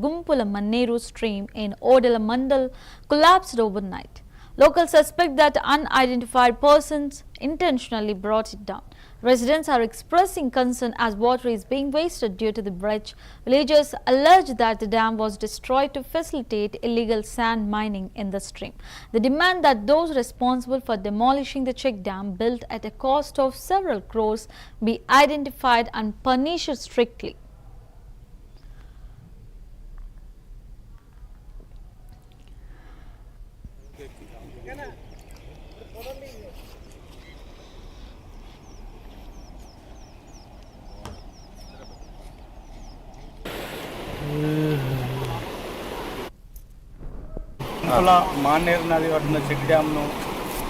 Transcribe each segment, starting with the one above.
Gumpula Manneru stream in Odala Mandal collapsed overnight. Locals suspect that unidentified persons intentionally brought it down. Residents are expressing concern as water is being wasted due to the bridge. Villagers allege that the dam was destroyed to facilitate illegal sand mining in the stream. They demand that those responsible for demolishing the check dam built at a cost of several crores be identified and punished strictly. అలా మానేరు నది పట్టిన check డ్యామ్ను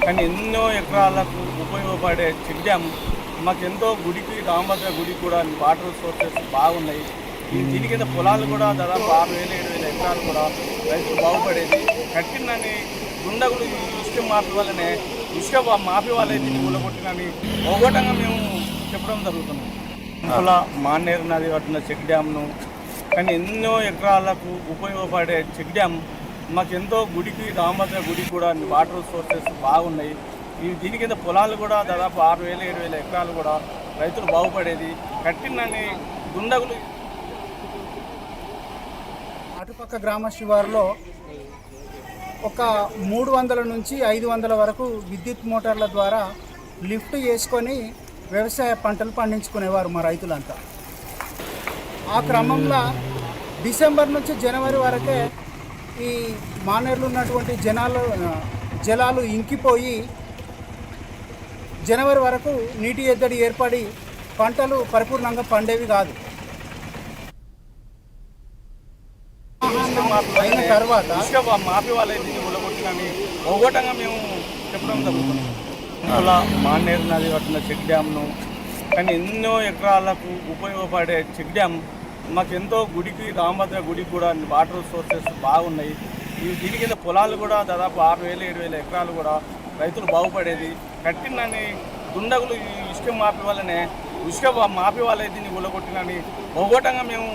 కానీ ఎన్నో ఎకరాలకు ఉపయోగపడే check dam మాకెంతో గుడికి రామభద్ర గుడికి కూడా వాటర్ సోర్సెస్ బాగున్నాయి. దీని కింద పొలాలు కూడా దాదాపు 6,000-7,000 ఎకరాలు కూడా రైతులు బాగుపడేది. కట్టినని దుండగులు ఇసుక మాఫీ వల్లనే ఇసుక మాఫీ వాళ్ళే దీన్ని కూలగొట్టినని ఒకటంగా మేము చెప్పడం జరుగుతున్నాం. అలా మానేరు నది పట్టిన చెక్ డ్యామ్ను కానీ ఎన్నో ఎకరాలకు ఉపయోగపడే చెక్ డ్యామ్ మాకెంతో గుడికి రామభద్ర గుడికి కూడా వాటర్ సోర్సెస్ బాగున్నాయి. దీని కింద పొలాలు కూడా దాదాపు 6,000-7,000 ఎకరాలు కూడా రైతులు బాగుపడేది. కట్టినని దుండగులు అటుపక్క గ్రామ శివారులో ఒక 300 నుంచి 500 వరకు విద్యుత్ మోటార్ల ద్వారా లిఫ్ట్ చేసుకొని వ్యవసాయ పంటలు పండించుకునేవారు మా రైతులంతా. ఆ క్రమంలో డిసెంబర్ నుంచి జనవరి వరకే ఈ మానేరులో ఉన్నటువంటి జలాలు ఇంకిపోయి జనవరి వరకు నీటి ఎద్దడి ఏర్పడి పంటలు పరిపూర్ణంగా పండేవి కాదు. అయిన తర్వాత మాఫీ వాళ్ళే దీన్ని కూలగొట్టినని ఒకటంగా మేము చెప్పడం జరుగుతున్నాం. అలా మానేరు నది పట్టిన చెక్ డ్యామ్ను కానీ ఎన్నో ఎకరాలకు ఉపయోగపడే చెక్ డ్యామ్ మాకెంతో గుడికి రామభద్ర గుడికి కూడా వాటర్ సోర్సెస్ బాగున్నాయి. దీని కింద పొలాలు కూడా దాదాపు 6,000-7,000 ఎకరాలు కూడా రైతులు బాగుపడేది. కట్టినని దుండగులు ఇసుక మాఫీ వల్లనే ఇసుక మాఫీ వాళ్ళే దీన్ని కూలగొట్టినని ఒకటంగా మేము